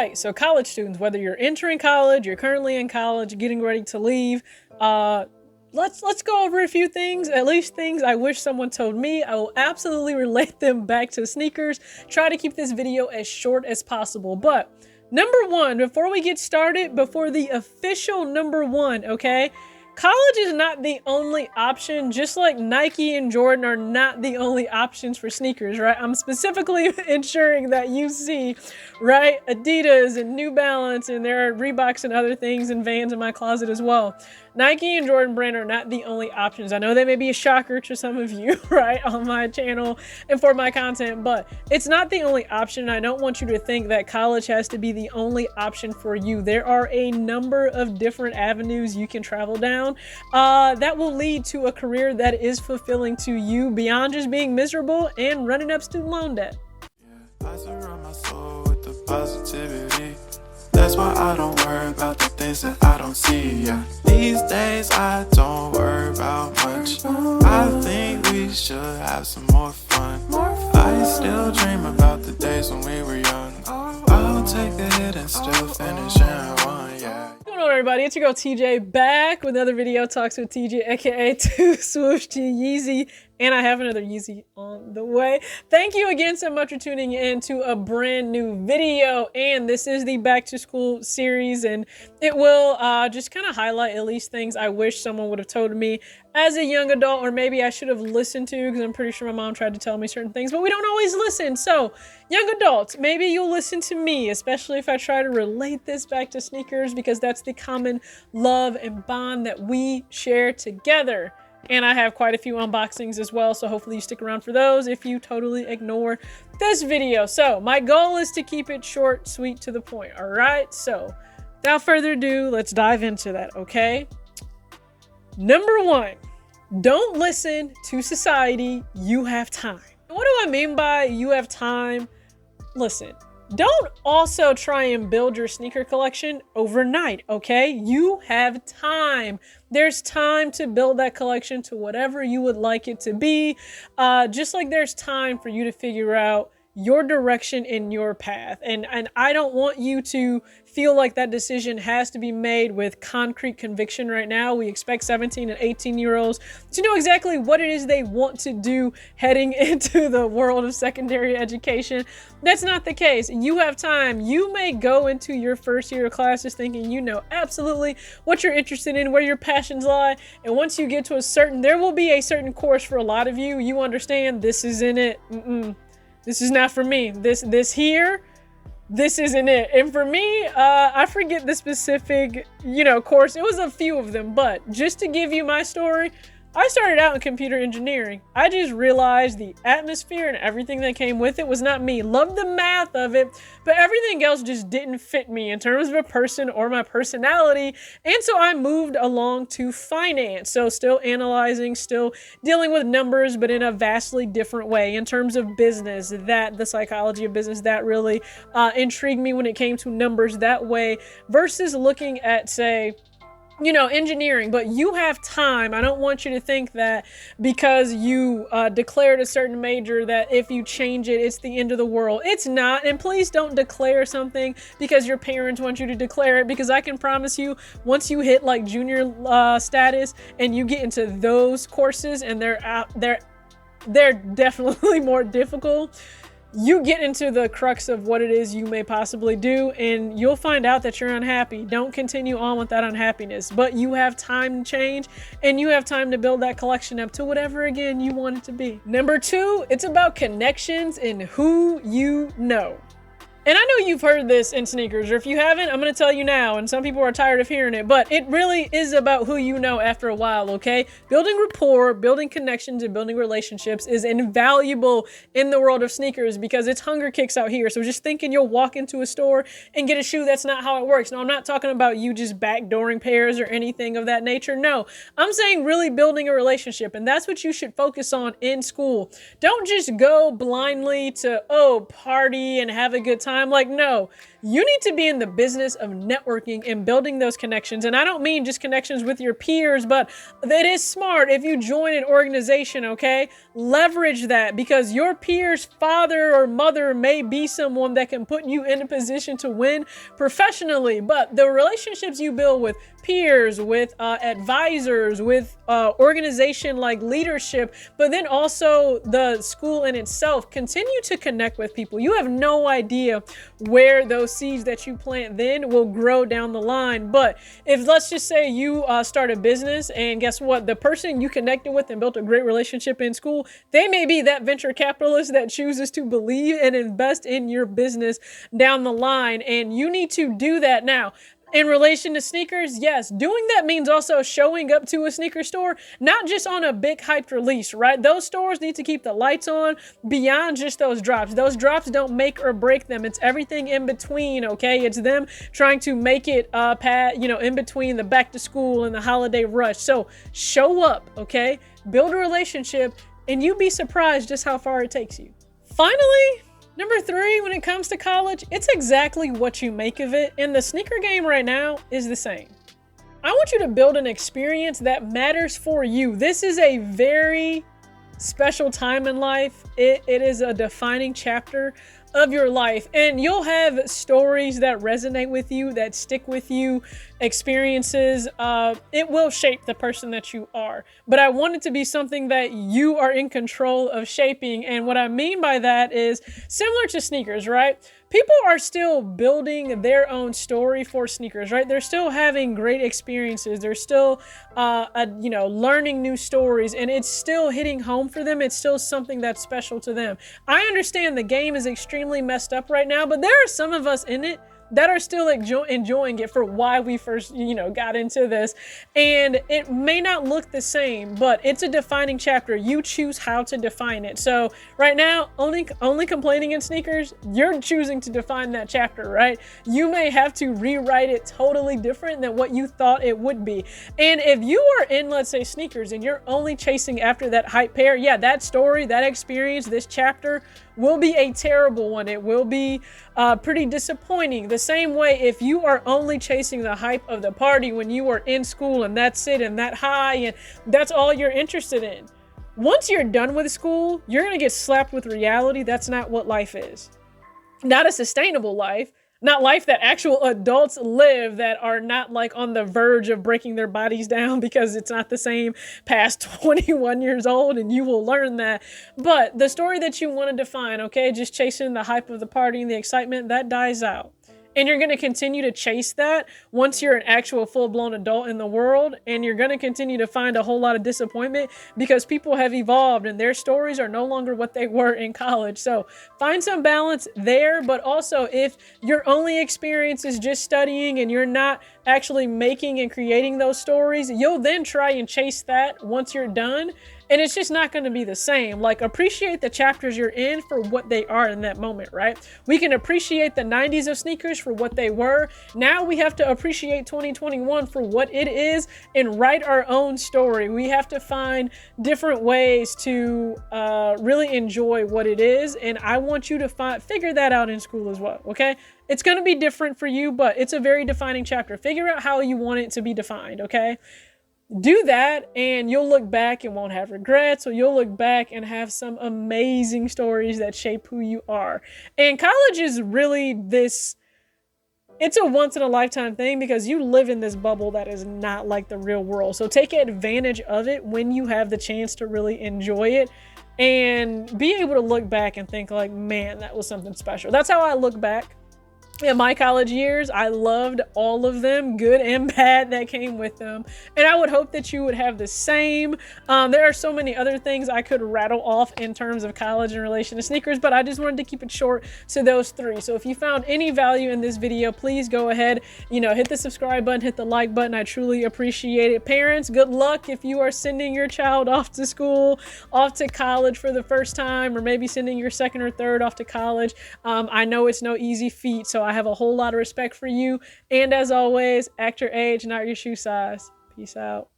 right, so college students, whether you're entering college, you're currently in college, getting ready to leave, let's go over a few things, at least things I wish someone told me. I will absolutely relate them back to sneakers. Try to keep this video as short as possible. But number one, before we get started, before the official number one, okay? College is not the only option, just like Nike and Jordan are not the only options for sneakers, right? I'm specifically ensuring that you see, right, Adidas and New Balance, and there are Reeboks and other things and Vans in my closet as well. Nike and Jordan brand are not the only options. I know that may be a shocker to some of you, right, on my channel and for my content, but it's not the only option. I don't want you to think that college has to be the only option for you. There are a number of different avenues you can travel down that will lead to a career that is fulfilling to you beyond just being miserable and running up student loan debt. Yeah, I surround my soul with the positivity. That's why I don't worry about the things that I don't see. Yeah. These days I don't worry about much. I think we should have some more fun. I still dream about the days when we were young. I'll take the hit and still finish in one, yeah. What's going on, everybody? It's your girl TJ back with another video, Talks with TJ, aka TALKSWITHTJ Yeezy, and I have another Yeezy on the way. Thank you again so much for tuning in to a brand new video, and this is the back to school series, and it will just kind of highlight at least things I wish someone would have told me as a young adult, or maybe I should have listened to, because I'm pretty sure my mom tried to tell me certain things, but we don't always listen. So young adults, maybe you'll listen to me, especially if I try to relate this back to sneakers, because that's the common love and bond that we share together. And I have quite a few unboxings as well, so hopefully you stick around for those if you totally ignore this video. So my goal is to keep it short, sweet, to the point, all right? So without further ado, let's dive into that, okay? Number one, don't listen to society. You have time. What do I mean by you have time? Listen, don't also try and build your sneaker collection overnight, okay? You have time. There's time to build that collection to whatever you would like it to be. Just like there's time for you to figure out your direction in your path. And I don't want you to feel like that decision has to be made with concrete conviction right now. We expect 17 and 18-year-olds to know exactly what it is they want to do heading into the world of secondary education. That's not the case. You have time. You may go into your first year of classes thinking you know absolutely what you're interested in, where your passions lie. And once you get to there will be a certain course for a lot of you. You understand this isn't it. This is not for me. This isn't it. And for me, I forget the specific, course. It was a few of them, but just to give you my story, I started out in computer engineering. I just realized the atmosphere and everything that came with it was not me. Loved the math of it, but everything else just didn't fit me in terms of a person or my personality. And so I moved along to finance. So still analyzing, still dealing with numbers, but in a vastly different way in terms of business. The psychology of business, that really intrigued me when it came to numbers that way versus looking at, say, engineering. But you have time. I don't want you to think that because you declared a certain major that if you change it, it's the end of the world. It's not. And please don't declare something because your parents want you to declare it, because I can promise you, once you hit like junior status and you get into those courses, and they're definitely more difficult, you get into the crux of what it is you may possibly do, and you'll find out that you're unhappy. Don't continue on with that unhappiness, but you have time to change, and you have time to build that collection up to whatever, again, you want it to be. Number two, it's about connections and who you know. And I know you've heard this in sneakers, or if you haven't, I'm going to tell you now, and some people are tired of hearing it, but it really is about who you know after a while, okay? Building rapport, building connections, and building relationships is invaluable in the world of sneakers because it's hunger kicks out here. So just thinking you'll walk into a store and get a shoe, that's not how it works. No, I'm not talking about you just backdooring pairs or anything of that nature. No, I'm saying really building a relationship, and that's what you should focus on in school. Don't just go blindly to, party and have a good time. time. Like, no, you need to be in the business of networking and building those connections. And I don't mean just connections with your peers, but it is smart if you join an organization, okay? Leverage that, because your peer's father or mother may be someone that can put you in a position to win professionally. But the relationships you build with peers, with advisors, with organization like leadership, but then also the school in itself, continue to connect with people. You have no idea where those seeds that you plant then will grow down the line. But if, let's just say, you start a business, and guess what, the person you connected with and built a great relationship in school, they may be that venture capitalist that chooses to believe and invest in your business down the line. And you need to do that. Now, in relation to sneakers, yes, doing that means also showing up to a sneaker store, not just on a big hyped release, right? Those stores need to keep the lights on beyond just those drops. Those drops don't make or break them. It's everything in between, okay? It's them trying to make it, in between the back to school and the holiday rush. So show up, okay? Build a relationship, and you'd be surprised just how far it takes you. Finally, number 3, when it comes to college, it's exactly what you make of it. And the sneaker game right now is the same. I want you to build an experience that matters for you. This is a very special time in life. It is a defining chapter of your life, and you'll have stories that resonate with you, that stick with you, experiences. It will shape the person that you are, but I want it to be something that you are in control of shaping. And what I mean by that is similar to sneakers, right? People are still building their own story for sneakers, right? They're still having great experiences. They're still, learning new stories, and it's still hitting home for them. It's still something that's special to them. I understand the game is extremely messed up right now, but there are some of us in it that are still enjoying it for why we first, got into this. And it may not look the same, but it's a defining chapter. You choose how to define it. So right now, only complaining in sneakers, you're choosing to define that chapter, right? You may have to rewrite it totally different than what you thought it would be. And if you are in, let's say, sneakers, and you're only chasing after that hype pair, yeah, that story, that experience, this chapter will be a terrible one. It will be pretty disappointing. The same way, if you are only chasing the hype of the party when you are in school, and that's it, and that high, and that's all you're interested in, once you're done with school, you're gonna get slapped with reality. That's not what life is. Not a sustainable life. Not life that actual adults live, that are not like on the verge of breaking their bodies down because it's not the same past 21 years old, and you will learn that. But the story that you want to define, okay, just chasing the hype of the party and the excitement, that dies out. And you're going to continue to chase that once you're an actual full-blown adult in the world. And you're going to continue to find a whole lot of disappointment because people have evolved and their stories are no longer what they were in college. So find some balance there. But also, if your only experience is just studying and you're not actually making and creating those stories, you'll then try and chase that once you're done. And it's just not going to be the same. Like, appreciate the chapters you're in for what they are in that moment, right? We can appreciate the 90s of sneakers for what they were. Now we have to appreciate 2021 for what it is and write our own story. We have to find different ways to really enjoy what it is. And I want you to figure that out in school as well, okay? It's going to be different for you, but it's a very defining chapter. Figure out how you want it to be defined, okay? Do that, and you'll look back and won't have regrets, or you'll look back and have some amazing stories that shape who you are. And college is really it's a once in a lifetime thing because you live in this bubble that is not like the real world. So take advantage of it when you have the chance to really enjoy it and be able to look back and think like, man, that was something special. That's how I look back. In my college years, I loved all of them, good and bad, that came with them. And I would hope that you would have the same. There are so many other things I could rattle off in terms of college in relation to sneakers, but I just wanted to keep it short to those 3. So if you found any value in this video, please go ahead, hit the subscribe button, hit the like button. I truly appreciate it. Parents, good luck if you are sending your child off to school, off to college for the first time, or maybe sending your second or third off to college. I know it's no easy feat, so I have a whole lot of respect for you. And as always, act your age, not your shoe size. Peace out.